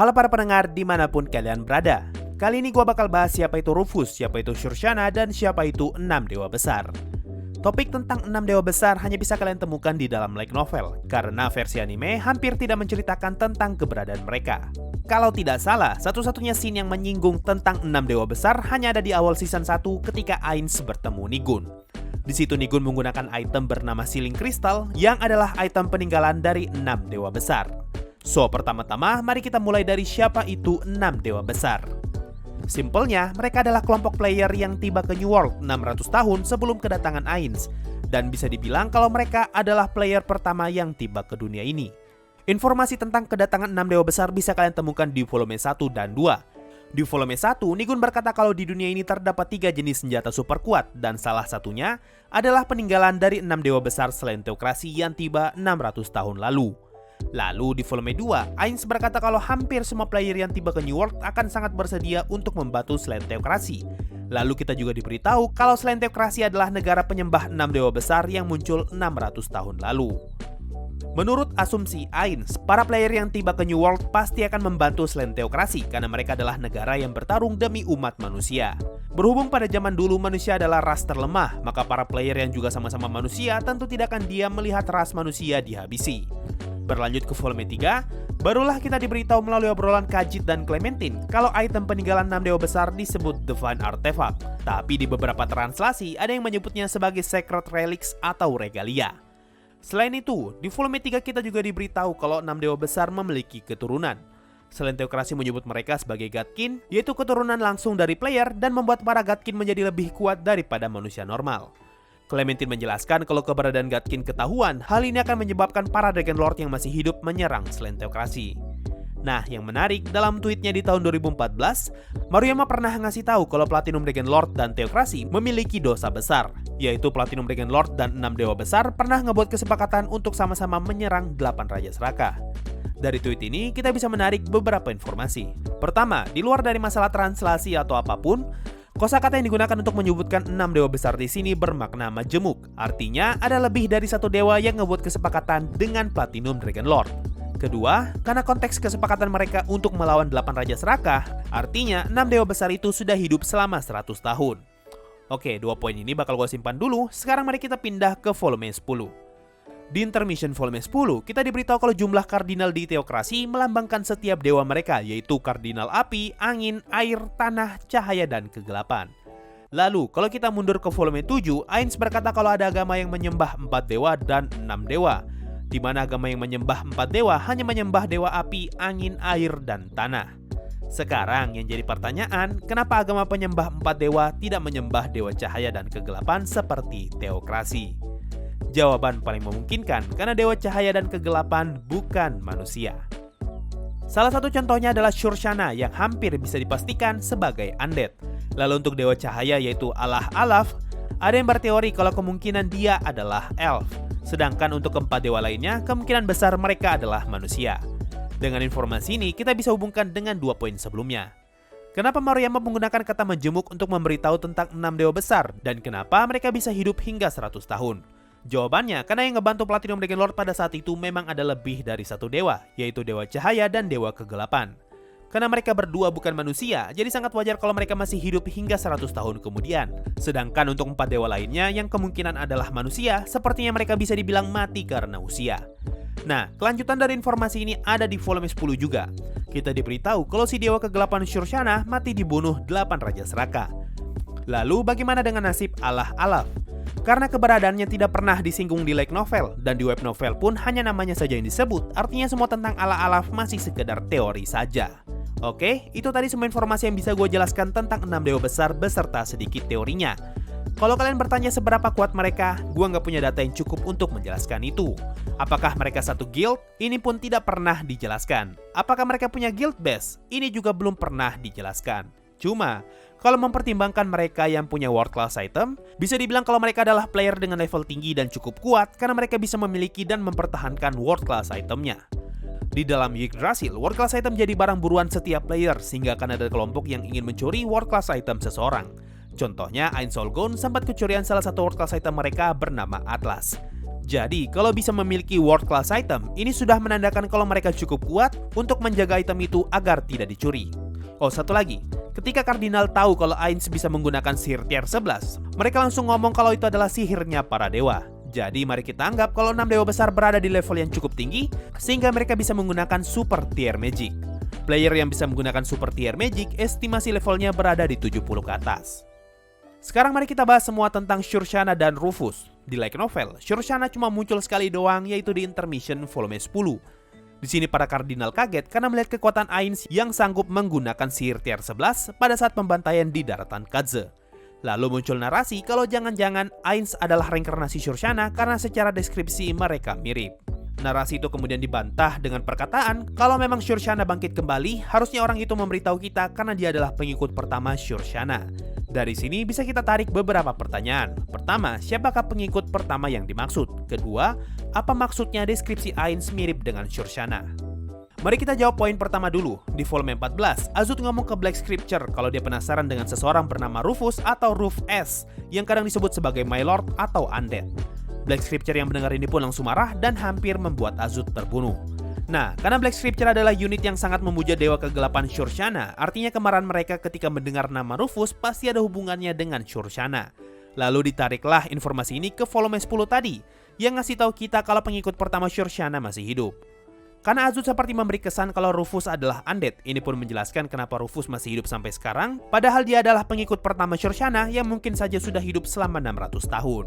Halo para pendengar dimanapun kalian berada. Kali ini gue bakal bahas siapa itu Rufus, siapa itu Shurshana, dan siapa itu 6 dewa besar. Topik tentang 6 dewa besar hanya bisa kalian temukan di dalam light novel, karena versi anime hampir tidak menceritakan tentang keberadaan mereka. Kalau tidak salah, satu-satunya scene yang menyinggung tentang 6 dewa besar hanya ada di awal season 1 ketika Ainz bertemu Nigun. Di situ Nigun menggunakan item bernama Sealing Crystal yang adalah item peninggalan dari 6 dewa besar. So, pertama-tama mari kita mulai dari siapa itu 6 dewa besar. Simpelnya, mereka adalah kelompok player yang tiba ke New World 600 tahun sebelum kedatangan Ainz, dan bisa dibilang kalau mereka adalah player pertama yang tiba ke dunia ini. Informasi tentang kedatangan 6 dewa besar bisa kalian temukan di volume 1 dan 2. Di volume 1, Nigun berkata kalau di dunia ini terdapat 3 jenis senjata super kuat, dan salah satunya adalah peninggalan dari 6 dewa besar selain teokrasi yang tiba 600 tahun lalu. Lalu di volume 2, Ainz berkata kalau hampir semua player yang tiba ke New World akan sangat bersedia untuk membantu selain teokrasi. Lalu kita juga diberitahu kalau selain teokrasi adalah negara penyembah 6 dewa besar yang muncul 600 tahun lalu. Menurut asumsi Ainz, para player yang tiba ke New World pasti akan membantu selain teokrasi karena mereka adalah negara yang bertarung demi umat manusia. Berhubung pada zaman dulu manusia adalah ras terlemah, maka para player yang juga sama-sama manusia tentu tidak akan diam melihat ras manusia dihabisi. Berlanjut ke volume 3, barulah kita diberitahu melalui obrolan Khajiit dan Clementine kalau item peninggalan 6 dewa besar disebut Divine Artifact. Tapi di beberapa translasi ada yang menyebutnya sebagai Sacred Relics atau Regalia. Selain itu, di volume 3 kita juga diberitahu kalau 6 dewa besar memiliki keturunan. Selain teokrasi menyebut mereka sebagai Godkin, yaitu keturunan langsung dari player dan membuat para Godkin menjadi lebih kuat daripada manusia normal. Clementine menjelaskan kalau keberadaan Godkin ketahuan, hal ini akan menyebabkan para Dragon Lord yang masih hidup menyerang selain teokrasi. Nah, yang menarik, dalam tweetnya di tahun 2014, Maruyama pernah ngasih tahu kalau Platinum Dragon Lord dan teokrasi memiliki dosa besar, yaitu Platinum Dragon Lord dan 6 dewa besar pernah ngebuat kesepakatan untuk sama-sama menyerang 8 Raja Serakah. Dari tweet ini, kita bisa menarik beberapa informasi. Pertama, di luar dari masalah translasi atau apapun, kosakata yang digunakan untuk menyebutkan 6 dewa besar di sini bermakna majemuk. Artinya, ada lebih dari satu dewa yang ngebuat kesepakatan dengan Platinum Dragon Lord. Kedua, karena konteks kesepakatan mereka untuk melawan 8 Raja Serakah, artinya 6 dewa besar itu sudah hidup selama 100 tahun. Oke, 2 poin ini bakal gue simpan dulu, sekarang mari kita pindah ke volume 10. Di intermission volume 10, kita diberitahu kalau jumlah kardinal di teokrasi melambangkan setiap dewa mereka, yaitu kardinal api, angin, air, tanah, cahaya, dan kegelapan. Lalu, kalau kita mundur ke volume 7, Ainz berkata kalau ada agama yang menyembah 4 dewa dan 6 dewa, di mana agama yang menyembah 4 dewa hanya menyembah dewa api, angin, air, dan tanah. Sekarang yang jadi pertanyaan, kenapa agama penyembah 4 dewa tidak menyembah dewa cahaya dan kegelapan seperti teokrasi? Jawaban paling memungkinkan karena dewa cahaya dan kegelapan bukan manusia. Salah satu contohnya adalah Shurshana yang hampir bisa dipastikan sebagai undead. Lalu untuk dewa cahaya yaitu Allah Alaf, ada yang berteori kalau kemungkinan dia adalah elf. Sedangkan untuk keempat dewa lainnya, kemungkinan besar mereka adalah manusia. Dengan informasi ini, kita bisa hubungkan dengan 2 poin sebelumnya. Kenapa Maruyama menggunakan kata majemuk untuk memberitahu tentang 6 dewa besar? Dan kenapa mereka bisa hidup hingga 100 tahun? Jawabannya, karena yang ngebantu Platinum Dragon Lord pada saat itu memang ada lebih dari satu dewa, yaitu dewa cahaya dan dewa kegelapan. Karena mereka berdua bukan manusia, jadi sangat wajar kalau mereka masih hidup hingga 100 tahun kemudian. Sedangkan untuk 4 dewa lainnya yang kemungkinan adalah manusia, sepertinya mereka bisa dibilang mati karena usia. Nah, kelanjutan dari informasi ini ada di volume 10 juga. Kita diberitahu kalau si dewa kegelapan Shurshana mati dibunuh 8 Raja Serakah. Lalu bagaimana dengan nasib Allah Alaf? Karena keberadaannya tidak pernah disinggung di light novel, dan di web novel pun hanya namanya saja yang disebut, artinya semua tentang Allah Alaf masih sekedar teori saja. Oke, itu tadi semua informasi yang bisa gue jelaskan tentang 6 dewa besar beserta sedikit teorinya. Kalau kalian bertanya seberapa kuat mereka, gue nggak punya data yang cukup untuk menjelaskan itu. Apakah mereka satu guild? Ini pun tidak pernah dijelaskan. Apakah mereka punya guild base? Ini juga belum pernah dijelaskan. Cuma, kalau mempertimbangkan mereka yang punya world class item, bisa dibilang kalau mereka adalah player dengan level tinggi dan cukup kuat karena mereka bisa memiliki dan mempertahankan world class itemnya. Di dalam Yggdrasil, world class item jadi barang buruan setiap player sehingga akan ada kelompok yang ingin mencuri world class item seseorang. Contohnya, Ainz Olgon sempat kecurian salah satu world class item mereka bernama Atlas. Jadi, kalau bisa memiliki world class item, ini sudah menandakan kalau mereka cukup kuat untuk menjaga item itu agar tidak dicuri. Oh, satu lagi. Ketika Kardinal tahu kalau Ainz bisa menggunakan sihir tier 11, mereka langsung ngomong kalau itu adalah sihirnya para dewa. Jadi, mari kita anggap kalau 6 dewa besar berada di level yang cukup tinggi, sehingga mereka bisa menggunakan super tier magic. Player yang bisa menggunakan super tier magic, estimasi levelnya berada di 70 ke atas. Sekarang mari kita bahas semua tentang Shurshana dan Rufus. Di light novel, Shurshana cuma muncul sekali doang, yaitu di intermission volume 10. Di sini para kardinal kaget karena melihat kekuatan Ainz yang sanggup menggunakan sihir tier 11 pada saat pembantaian di daratan Kadze. Lalu muncul narasi kalau jangan-jangan Ainz adalah reinkarnasi Shurshana karena secara deskripsi mereka mirip. Narasi itu kemudian dibantah dengan perkataan kalau memang Shurshana bangkit kembali, harusnya orang itu memberitahu kita karena dia adalah pengikut pertama Shurshana. Dari sini bisa kita tarik beberapa pertanyaan. Pertama, siapakah pengikut pertama yang dimaksud? Kedua, apa maksudnya deskripsi Ainz mirip dengan Shurshana? Mari kita jawab poin pertama dulu. Di volume 14, Azut ngomong ke Black Scripture kalau dia penasaran dengan seseorang bernama Rufus atau Ruf-S yang kadang disebut sebagai My Lord atau Undead. Black Scripture yang mendengar ini pun langsung marah dan hampir membuat Azut terbunuh. Nah, karena Black Scripture adalah unit yang sangat memuja dewa kegelapan Shurshana, artinya kemarahan mereka ketika mendengar nama Rufus pasti ada hubungannya dengan Shurshana. Lalu ditariklah informasi ini ke volume 10 tadi, yang ngasih tahu kita kalau pengikut pertama Shurshana masih hidup. Karena Azut seperti memberi kesan kalau Rufus adalah undead, ini pun menjelaskan kenapa Rufus masih hidup sampai sekarang, padahal dia adalah pengikut pertama Shurshana yang mungkin saja sudah hidup selama 600 tahun.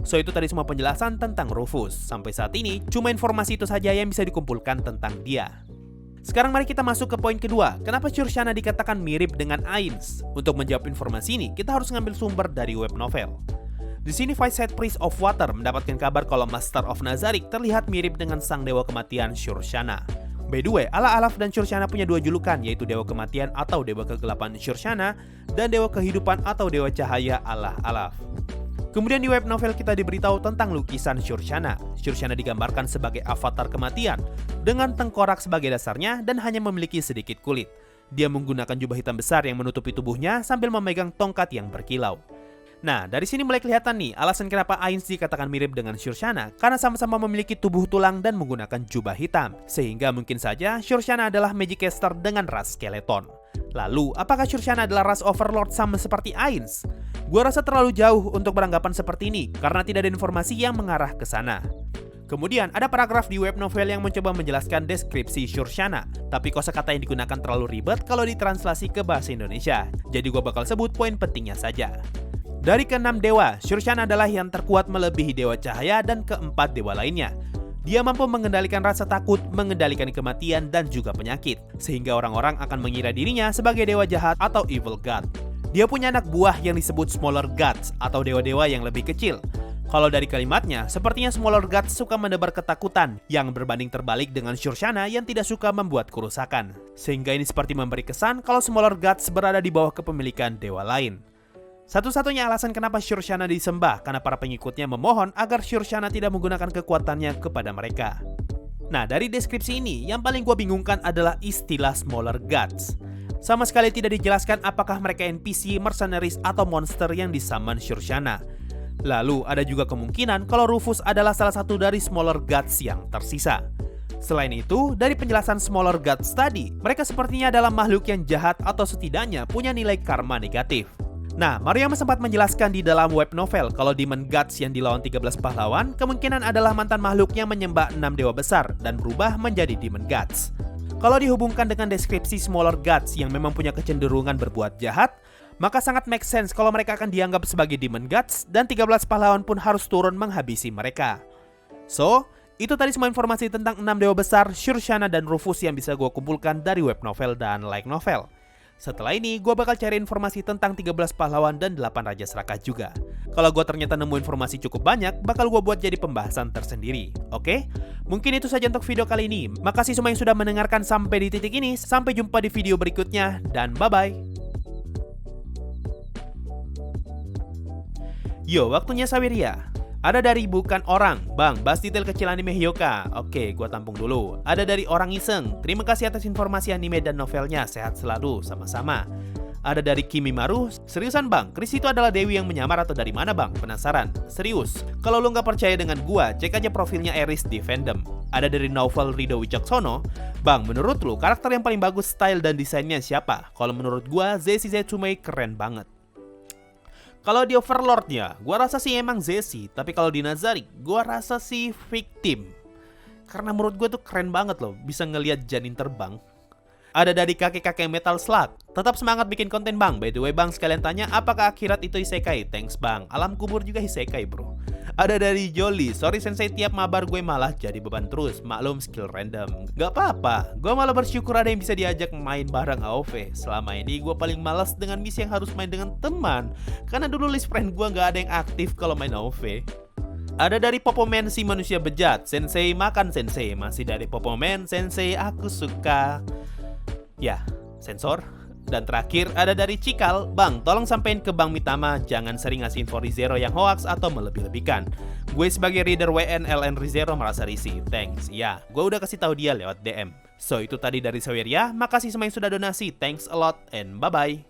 So itu tadi semua penjelasan tentang Rufus. Sampai saat ini, cuma informasi itu saja yang bisa dikumpulkan tentang dia. Sekarang mari kita masuk ke poin kedua. Kenapa Shurshana dikatakan mirip dengan Ainz? Untuk menjawab informasi ini, kita harus ngambil sumber dari web novel. Di sini Vice-Head Priest of Water mendapatkan kabar kalau Master of Nazarick terlihat mirip dengan sang dewa kematian Shurshana. By the way, Ala-Alaf dan Shurshana punya dua julukan, yaitu dewa kematian atau dewa kegelapan Shurshana dan dewa kehidupan atau dewa cahaya Ala-Alaf. Kemudian di web novel kita diberitahu tentang lukisan Shurshana. Shurshana digambarkan sebagai avatar kematian, dengan tengkorak sebagai dasarnya dan hanya memiliki sedikit kulit. Dia menggunakan jubah hitam besar yang menutupi tubuhnya sambil memegang tongkat yang berkilau. Nah, dari sini mulai kelihatan nih alasan kenapa Ainz dikatakan mirip dengan Shurshana, karena sama-sama memiliki tubuh tulang dan menggunakan jubah hitam. Sehingga mungkin saja Shurshana adalah magic caster dengan ras skeleton. Lalu, apakah Shurshana adalah ras overlord sama seperti Ainz? Gua rasa terlalu jauh untuk beranggapan seperti ini karena tidak ada informasi yang mengarah ke sana. Kemudian ada paragraf di web novel yang mencoba menjelaskan deskripsi Shurshana, tapi kosakata yang digunakan terlalu ribet kalau ditranslasi ke bahasa Indonesia. Jadi gua bakal sebut poin pentingnya saja. Dari ke-6 dewa, Shurshana adalah yang terkuat melebihi dewa cahaya dan ke-4 dewa lainnya. Dia mampu mengendalikan rasa takut, mengendalikan kematian, dan juga penyakit, sehingga orang-orang akan mengira dirinya sebagai dewa jahat atau evil god. Dia punya anak buah yang disebut Smaller Gods atau dewa-dewa yang lebih kecil. Kalau dari kalimatnya, sepertinya Smaller Gods suka menebar ketakutan yang berbanding terbalik dengan Shurshana yang tidak suka membuat kerusakan. Sehingga ini seperti memberi kesan kalau Smaller Gods berada di bawah kepemilikan dewa lain. Satu-satunya alasan kenapa Shurshana disembah karena para pengikutnya memohon agar Shurshana tidak menggunakan kekuatannya kepada mereka. Nah, dari deskripsi ini, yang paling gua bingungkan adalah istilah Smaller Gods. Sama sekali tidak dijelaskan apakah mereka NPC, mercenaries, atau monster yang disummon Shurshana. Lalu ada juga kemungkinan kalau Rufus adalah salah satu dari Smaller Gods yang tersisa. Selain itu, dari penjelasan Smaller Gods tadi, mereka sepertinya adalah makhluk yang jahat atau setidaknya punya nilai karma negatif. Nah, Maruyama sempat menjelaskan di dalam web novel kalau Demon Gods yang dilawan 13 pahlawan kemungkinan adalah mantan makhluk yang menyembah 6 dewa besar dan berubah menjadi Demon Gods. Kalau dihubungkan dengan deskripsi Smaller Gods yang memang punya kecenderungan berbuat jahat, maka sangat make sense kalau mereka akan dianggap sebagai Demon Gods dan 13 pahlawan pun harus turun menghabisi mereka. So, itu tadi semua informasi tentang 6 dewa besar, Shurshana dan Rufus yang bisa gue kumpulkan dari web novel dan light novel. Setelah ini, gue bakal cari informasi tentang 13 pahlawan dan 8 Raja Serakah juga. Kalau gue ternyata nemu informasi cukup banyak, bakal gue buat jadi pembahasan tersendiri. Oke? Mungkin itu saja untuk video kali ini. Makasih semua yang sudah mendengarkan sampai di titik ini. Sampai jumpa di video berikutnya, dan bye-bye. Yo, waktunya Saweria. Ada dari bukan orang, bang, bahas detail kecil anime Hyoka. Oke, gua tampung dulu. Ada dari orang iseng, terima kasih atas informasi anime dan novelnya, sehat selalu, sama-sama. Ada dari Kimi Maru, seriusan bang, Chris itu adalah Dewi yang menyamar atau dari mana bang? Penasaran? Serius? Kalau lu nggak percaya dengan gua, cek aja profilnya Eris di fandom. Ada dari Novel Rido Wicaksono, bang, menurut lu karakter yang paling bagus style dan desainnya siapa? Kalau menurut gua, Zesi Zetsume keren banget. Kalau di Overlord-nya, gua rasa sih emang Zesi, tapi kalau di Nazari, gua rasa sih Victim. Karena menurut gua tuh keren banget loh, bisa ngelihat janin terbang. Ada dari kakek-kakek Metal Slug. Tetap semangat bikin konten bang. By the way bang, sekalian tanya apakah akhirat itu isekai? Thanks bang. Alam kubur juga isekai bro. Ada dari Jolly. Sorry sensei, tiap mabar gue malah jadi beban terus. Maklum skill random. Gak apa-apa. Gue malah bersyukur ada yang bisa diajak main bareng AOV. Selama ini gue paling malas dengan misi yang harus main dengan teman. Karena dulu list friend gue gak ada yang aktif kalau main AOV. Ada dari Popomen si manusia bejat. Sensei makan sensei. Masih dari Popomen. Sensei aku suka. Ya, sensor. Dan terakhir ada dari Cikal, bang, tolong sampein ke Bang Mitama jangan sering ngasih info Rizero yang hoax atau melebih-lebihkan. Gue sebagai reader WNLN Rizero merasa risih. Thanks. Ya, gue udah kasih tahu dia lewat DM. So itu tadi dari Saweria. Makasih semua yang sudah donasi. Thanks a lot and bye bye.